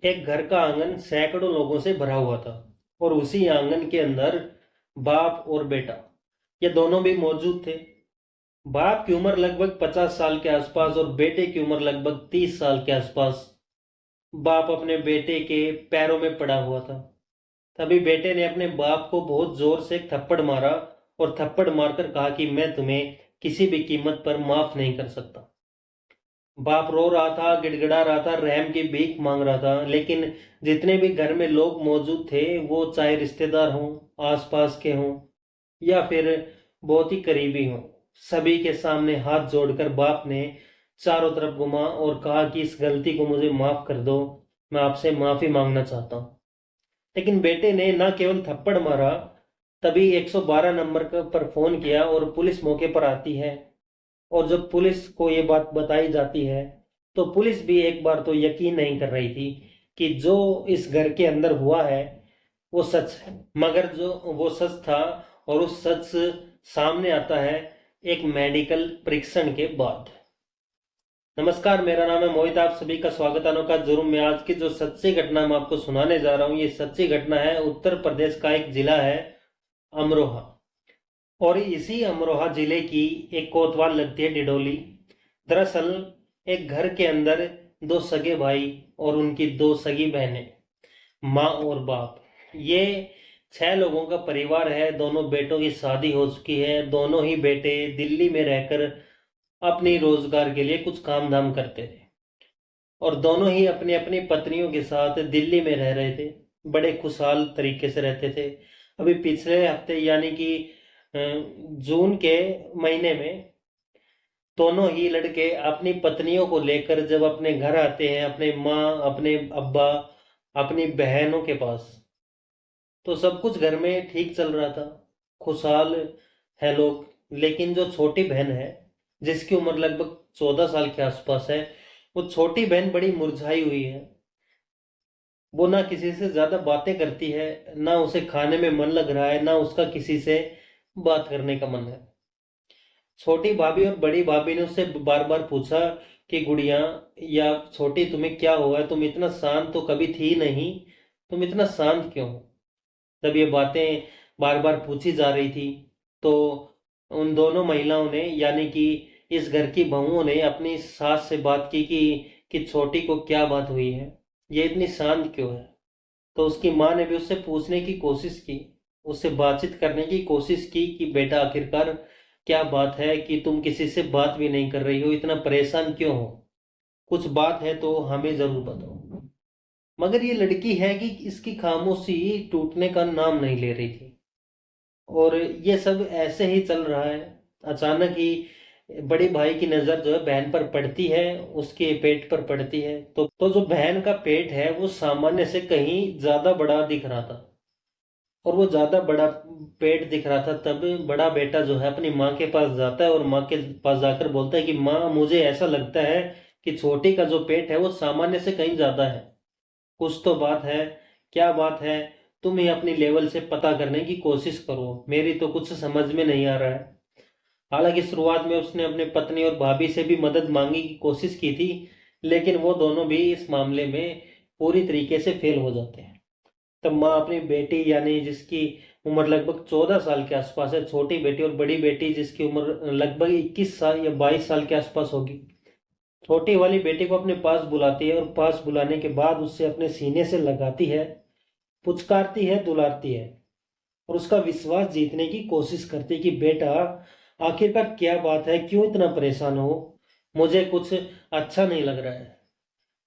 एक घर का आंगन सैकड़ों लोगों से भरा हुआ था और उसी आंगन के अंदर बाप और बेटा ये दोनों भी मौजूद थे। बाप की उम्र लगभग 50 साल के आसपास और बेटे की उम्र लगभग 30 साल के आसपास। बाप अपने बेटे के पैरों में पड़ा हुआ था। तभी बेटे ने अपने बाप को बहुत जोर से एक थप्पड़ मारा और थप्पड़ मारकर कहा कि मैं तुम्हें किसी भी कीमत पर माफ नहीं कर सकता। बाप रो रहा था, गिड़गिड़ा रहा था, रहम की भीख मांग रहा था, लेकिन जितने भी घर में लोग मौजूद थे वो चाहे रिश्तेदार हों, आसपास के हों या फिर बहुत ही करीबी हों, सभी के सामने हाथ जोड़कर बाप ने चारों तरफ घुमा और कहा कि इस गलती को मुझे माफ कर दो, मैं आपसे माफी मांगना चाहता हूँ। लेकिन बेटे ने न केवल थप्पड़ मारा, तभी 112 नंबर पर फोन किया और पुलिस मौके पर आती है। और जब पुलिस को ये बात बताई जाती है तो पुलिस भी एक बार तो यकीन नहीं कर रही थी कि जो इस घर के अंदर हुआ है वो सच है। मगर जो वो सच था और उस सच सामने आता है एक मेडिकल परीक्षण के बाद। नमस्कार, मेरा नाम है मोहित, आप सभी का स्वागत है अनोखा जुर्म में। आज की जो सच्ची घटना मैं आपको सुनाने जा रहा हूँ, ये सच्ची घटना है उत्तर प्रदेश का एक जिला है अमरोहा। और इसी अमरोहा जिले की एक कोतवाल लगती है डिडोली। दरअसल एक घर के अंदर दो सगे भाई और उनकी दो सगी बहनें, माँ और बाप, ये 6 लोगों का परिवार है। दोनों बेटों की शादी हो चुकी है। दोनों ही बेटे दिल्ली में रहकर अपनी रोजगार के लिए कुछ काम धाम करते थे और दोनों ही अपनी अपनी पत्नियों के साथ दिल्ली में रह रहे थे। बड़े खुशहाल तरीके से रहते थे। अभी पिछले हफ्ते यानी कि जून के महीने में दोनों ही लड़के अपनी पत्नियों को लेकर जब अपने घर आते हैं, अपने माँ, अपने अब्बा, अपनी बहनों के पास, तो सब कुछ घर में ठीक चल रहा था, खुशहाल है लोग। लेकिन जो छोटी बहन है, जिसकी उम्र लगभग 14 साल के आसपास है, वो छोटी बहन बड़ी मुरझाई हुई है। वो ना किसी से ज्यादा बातें करती है, ना उसे खाने में मन लग रहा है, ना उसका किसी से बात करने का मन है। छोटी भाभी और बड़ी भाभी ने उससे बार बार पूछा कि गुड़िया या छोटी, तुम्हें क्या हुआ है? तुम इतना शांत तो कभी थी नहीं, तुम इतना शांत क्यों हो? जब ये बातें बार बार पूछी जा रही थी तो उन दोनों महिलाओं ने यानी कि इस घर की बहुओं ने अपनी सास से बात की कि छोटी को क्या बात हुई है, ये इतनी शांत क्यों है। तो उसकी माँ ने भी उससे पूछने की कोशिश की, उससे बातचीत करने की कोशिश की कि बेटा आखिरकार क्या बात है कि तुम किसी से बात भी नहीं कर रही हो, इतना परेशान क्यों हो? कुछ बात है तो हमें जरूर बताओ। मगर ये लड़की है कि इसकी खामोशी टूटने का नाम नहीं ले रही थी। और ये सब ऐसे ही चल रहा है। अचानक ही बड़ी भाई की नजर जो है बहन पर पड़ती है, उसके पेट पर पड़ती है। तो जो बहन का पेट है वो सामान्य से कहीं ज्यादा बड़ा दिख रहा था। और वो ज्यादा बड़ा पेट दिख रहा था तब बड़ा बेटा जो है अपनी माँ के पास जाता है और माँ के पास जाकर बोलता है कि माँ, मुझे ऐसा लगता है कि छोटी का जो पेट है वो सामान्य से कहीं ज्यादा है। कुछ तो बात है। क्या बात है? तुम ही अपनी लेवल से पता करने की कोशिश करो, मेरी तो कुछ समझ में नहीं आ रहा है। हालांकि शुरुआत में उसने अपने पत्नी और भाभी से भी मदद मांगने की कोशिश की थी, लेकिन वो दोनों भी इस मामले में पूरी तरीके से फेल हो जाते हैं। तब माँ अपनी बेटी यानी जिसकी उम्र लगभग 14 साल के आसपास है, छोटी बेटी, और बड़ी बेटी जिसकी उम्र लगभग 21 साल या 22 साल के आसपास होगी, छोटी वाली बेटी को अपने पास बुलाती है और पास बुलाने के बाद उससे अपने सीने से लगाती है, पुचकारती है, दुलारती है और उसका विश्वास जीतने की कोशिश करती है कि बेटा आखिरकार क्या बात है, क्यों इतना परेशान हो? मुझे कुछ अच्छा नहीं लग रहा है।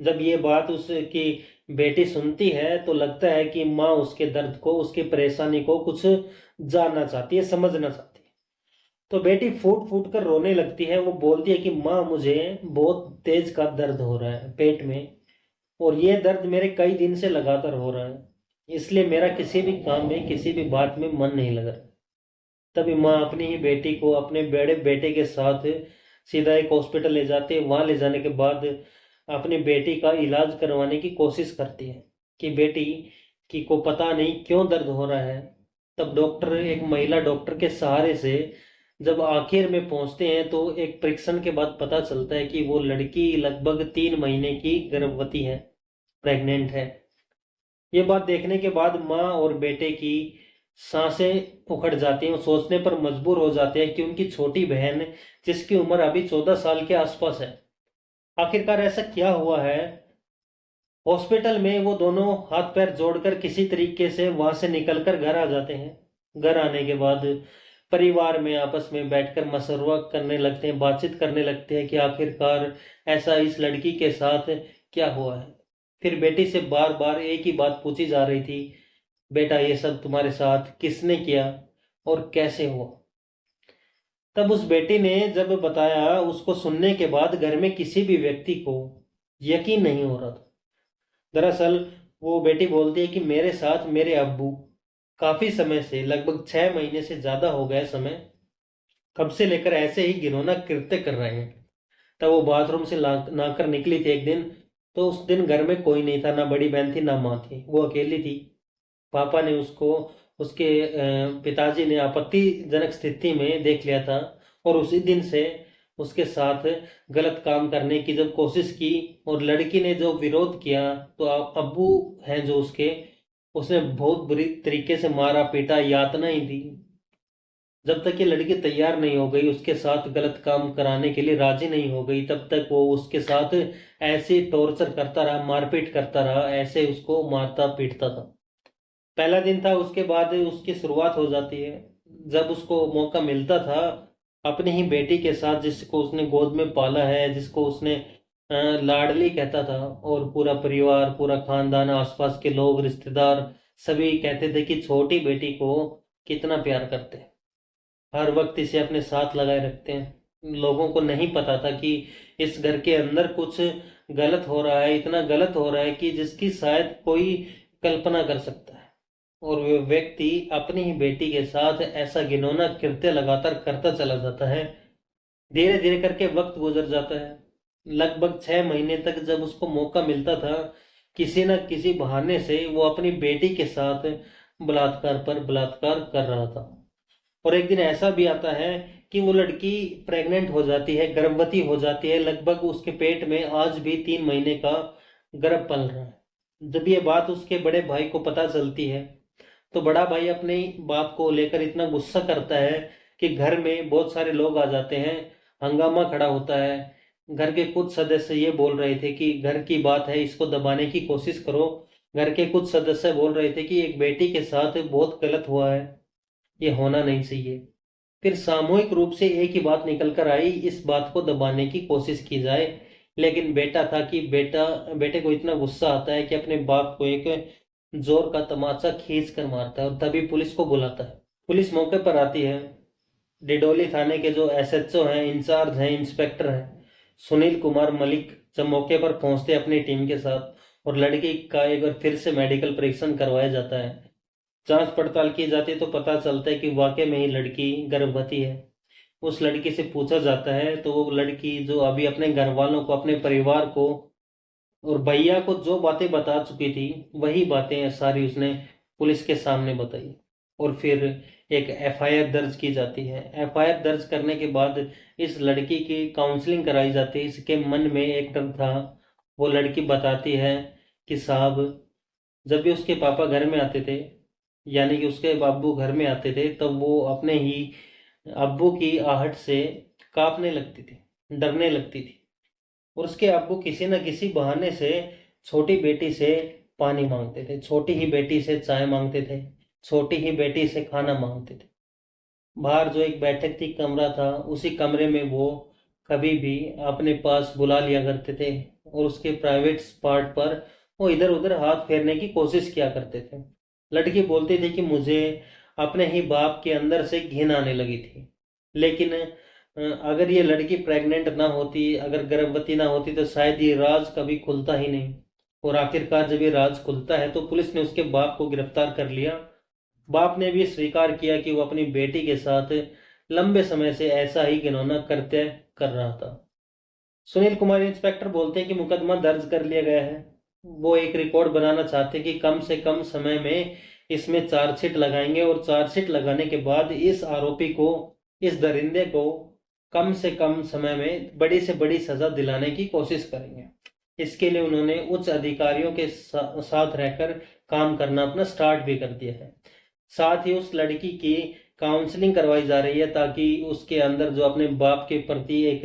जब ये बात उसकी बेटी सुनती है तो लगता है कि माँ उसके दर्द को, उसकी परेशानी को कुछ जानना चाहती है, समझना चाहती है। तो बेटी फूट फूट कर रोने लगती है। वो बोलती है कि माँ, मुझे बहुत तेज का दर्द हो रहा है पेट में और ये दर्द मेरे कई दिन से लगातार हो रहा है, इसलिए मेरा किसी भी काम में, किसी भी बात में मन नहीं लग रहा। तभी माँ अपनी ही बेटी को अपने बड़े बेटे के साथ सीधा एक हॉस्पिटल ले जाती है। वहां ले जाने के बाद अपनी बेटी का इलाज करवाने की कोशिश करती है कि बेटी की को पता नहीं क्यों दर्द हो रहा है। तब डॉक्टर, एक महिला डॉक्टर के सहारे से जब आखिर में पहुंचते हैं तो एक परीक्षण के बाद पता चलता है कि वो लड़की लगभग 3 महीने की गर्भवती है। प्रेग्नेंट है। ये बात देखने के बाद माँ और बेटे की सांसें उखड़ जाती हैं और सोचने पर मजबूर हो जाते हैं कि उनकी छोटी बहन, जिसकी उम्र अभी 14 साल के आसपास है, आखिरकार ऐसा क्या हुआ है। हॉस्पिटल में वो दोनों हाथ पैर जोड़कर किसी तरीके से वहां से निकलकर घर आ जाते हैं। घर आने के बाद परिवार में आपस में बैठकर मशवरा करने लगते हैं, बातचीत करने लगते हैं कि आखिरकार ऐसा इस लड़की के साथ क्या हुआ है। फिर बेटी से बार बार एक ही बात पूछी जा रही थी, बेटा ये सब तुम्हारे साथ किसने किया और कैसे हुआ। तब उस बेटी ने जब बताया, उसको सुनने के बाद घर में किसी भी व्यक्ति को यकीन नहीं हो रहा था। दरअसल वो बेटी बोलती है कि मेरे साथ मेरे अब्बू काफी समय से, लगभग 6 महीने से ज्यादा हो गए समय, कब से लेकर ऐसे ही घिनौना कृत्य कर रहे हैं। तब वो बाथरूम से नहाकर निकली थी एक दिन, तो उस दिन घर में कोई नहीं था, ना बड़ी बहन थी ना माँ थी, वो अकेली थी। पापा ने उसको, उसके पिताजी ने आपत्तिजनक स्थिति में देख लिया था और उसी दिन से उसके साथ गलत काम करने की जब कोशिश की और लड़की ने जो विरोध किया, तो अब्बू हैं जो उसके, उसने बहुत बुरी तरीके से मारा पीटा, यातनाएं दी। जब तक ये लड़की तैयार नहीं हो गई, उसके साथ गलत काम कराने के लिए राजी नहीं हो गई, तब तक वो उसके साथ ऐसे टॉर्चर करता रहा, मारपीट करता रहा, ऐसे उसको मारता पीटता था। पहला दिन था, उसके बाद उसकी शुरुआत हो जाती है। जब उसको मौका मिलता था अपनी ही बेटी के साथ, जिसको उसने गोद में पाला है, जिसको उसने लाडली कहता था, और पूरा परिवार, पूरा खानदान, आसपास के लोग, रिश्तेदार सभी कहते थे कि छोटी बेटी को कितना प्यार करते हैं, हर वक्त इसे अपने साथ लगाए रखते हैं। लोगों को नहीं पता था कि इस घर के अंदर कुछ गलत हो रहा है, इतना गलत हो रहा है कि जिसकी शायद कोई कल्पना कर सकता है। और वो व्यक्ति अपनी ही बेटी के साथ ऐसा घिनौना कृत्य लगातार करता चला जाता है। धीरे धीरे करके वक्त गुजर जाता है। लगभग 6 महीने तक जब उसको मौका मिलता था, किसी न किसी बहाने से वो अपनी बेटी के साथ बलात्कार पर बलात्कार कर रहा था। और एक दिन ऐसा भी आता है कि वो लड़की प्रेग्नेंट हो जाती है, गर्भवती हो जाती है। लगभग उसके पेट में आज भी 3 महीने का गर्भ पल रहा है। जब ये बात उसके बड़े भाई को पता चलती है, तो बड़ा भाई अपने बाप को लेकर इतना गुस्सा करता है कि घर में बहुत सारे लोग आ जाते हैं, हंगामा खड़ा होता है। घर के कुछ सदस्य ये बोल रहे थे कि घर की बात है, इसको दबाने की कोशिश करो। घर के कुछ सदस्य बोल रहे थे कि एक बेटी के साथ बहुत गलत हुआ है, ये होना नहीं चाहिए। फिर सामूहिक रूप से एक ही बात निकल कर आई, इस बात को दबाने की कोशिश की जाए। लेकिन बेटा था कि बेटे को इतना गुस्सा आता है कि अपने बाप को एक जोर का तमाचा खींच कर मारता है और तभी पुलिस को बुलाता है। पुलिस मौके पर आती है। डिडोली थाने के जो एसएचओ हैं, इंचार्ज हैं, इंस्पेक्टर हैं, सुनील कुमार मलिक, जब मौके पर पहुंचते अपनी टीम के साथ, और लड़की का एक बार फिर से मेडिकल परीक्षण करवाया जाता है, जांच पड़ताल की जाती है, तो पता चलता है कि वाकई में ही लड़की गर्भवती है। उस लड़की से पूछा जाता है तो वो लड़की, जो अभी अपने घर वालों को, अपने परिवार को और भैया को जो बातें बता चुकी थी, वही बातें सारी उसने पुलिस के सामने बताई। और फिर एक एफआईआर दर्ज की जाती है। एफआईआर दर्ज करने के बाद इस लड़की की काउंसलिंग कराई जाती है। इसके मन में एक डर था। वो लड़की बताती है कि साहब, जब भी उसके पापा घर में आते थे, यानी कि उसके अब्बू घर में आते थे, तब वो अपने ही अब्बू की आहट से कांपने लगती थी, डरने लगती थी। और उसके अब्बू किसी न किसी बहाने से छोटी बेटी से पानी मांगते थे, छोटी ही बेटी से चाय मांगते थे, छोटी ही बेटी से खाना मांगते थे। बाहर जो एक बैठक थी, कमरा था, उसी कमरे में वो कभी भी अपने पास बुला लिया करते थे और उसके प्राइवेट पार्ट पर वो इधर उधर हाथ फेरने की कोशिश किया करते थे। लड़की बोलती थी कि मुझे अपने ही बाप के अंदर से घिन आने लगी थी। लेकिन अगर ये लड़की प्रेग्नेंट ना होती, अगर गर्भवती ना होती, तो शायद ये राज कभी खुलता ही नहीं। और आखिरकार जब ये राज खुलता है तो पुलिस ने उसके बाप को गिरफ्तार कर लिया। बाप ने भी स्वीकार किया कि वो अपनी बेटी के साथ लंबे समय से ऐसा ही घिनौना कृत्य कर रहा था। सुनील कुमार इंस्पेक्टर बोलते हैं कि मुकदमा दर्ज कर लिया गया है। वो एक रिकॉर्ड बनाना चाहते हैं कि कम से कम समय में इसमें चार्जशीट लगाएंगे और चार्जशीट लगाने के बाद इस आरोपी को, इस दरिंदे को कम से कम समय में बड़ी से बड़ी सजा दिलाने की कोशिश करेंगे। इसके लिए उन्होंने उच्च अधिकारियों के साथ रहकर काम करना अपना स्टार्ट भी कर दिया है। साथ ही उस लड़की की काउंसलिंग करवाई जा रही है ताकि उसके अंदर जो अपने बाप के प्रति एक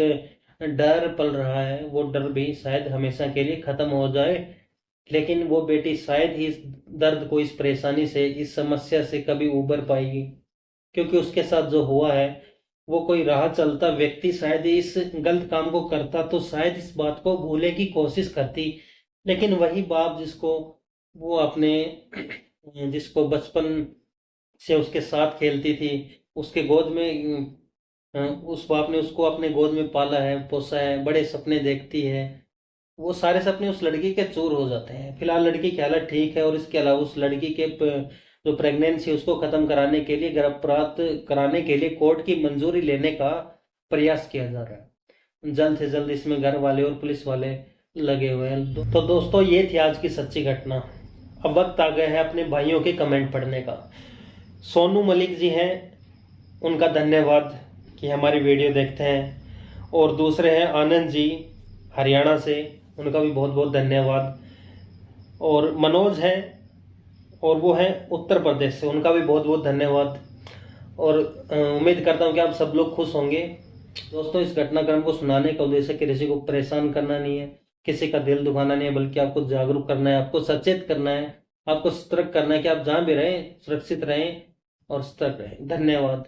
डर पल रहा है वो डर भी शायद हमेशा के लिए खत्म हो जाए। लेकिन वो बेटी शायद ही इस दर्द को, इस परेशानी से, इस समस्या से कभी उबर पाएगी, क्योंकि उसके साथ जो हुआ है वो कोई राह चलता व्यक्ति शायद इस गलत काम को करता तो शायद इस बात को भूलने की कोशिश करती। लेकिन वही बाप जिसको वो अपने जिसको बचपन से उसके साथ खेलती थी, उसके गोद में उस बाप ने उसको अपने गोद में पाला है, पोसा है, बड़े सपने देखती है, वो सारे सपने उस लड़की के चूर हो जाते हैं। फिलहाल लड़की की हालत ठीक है और इसके अलावा उस लड़की के जो प्रेगनेंसी उसको खत्म कराने के लिए, गर्भ प्राप्त कराने के लिए कोर्ट की मंजूरी लेने का प्रयास किया जा रहा है। जल्द से जल्द इसमें घर वाले और पुलिस वाले लगे हुए हैं। तो दोस्तों ये थी आज की सच्ची घटना। अब वक्त आ गया है अपने भाइयों के कमेंट पढ़ने का। सोनू मलिक जी हैं, उनका धन्यवाद कि हमारी वीडियो देखते हैं। और दूसरे हैं आनंद जी हरियाणा से, उनका भी बहुत बहुत धन्यवाद। और मनोज है और वो है उत्तर प्रदेश से, उनका भी बहुत बहुत धन्यवाद। और उम्मीद करता हूँ कि आप सब लोग खुश होंगे। दोस्तों इस घटनाक्रम को सुनाने का उद्देश्य किसी को परेशान करना नहीं है, किसी का दिल दुखाना नहीं है, बल्कि आपको जागरूक करना है, आपको सचेत करना है, आपको सतर्क करना है कि आप जहाँ भी रहें सुरक्षित रहें और सतर्क रहें। धन्यवाद।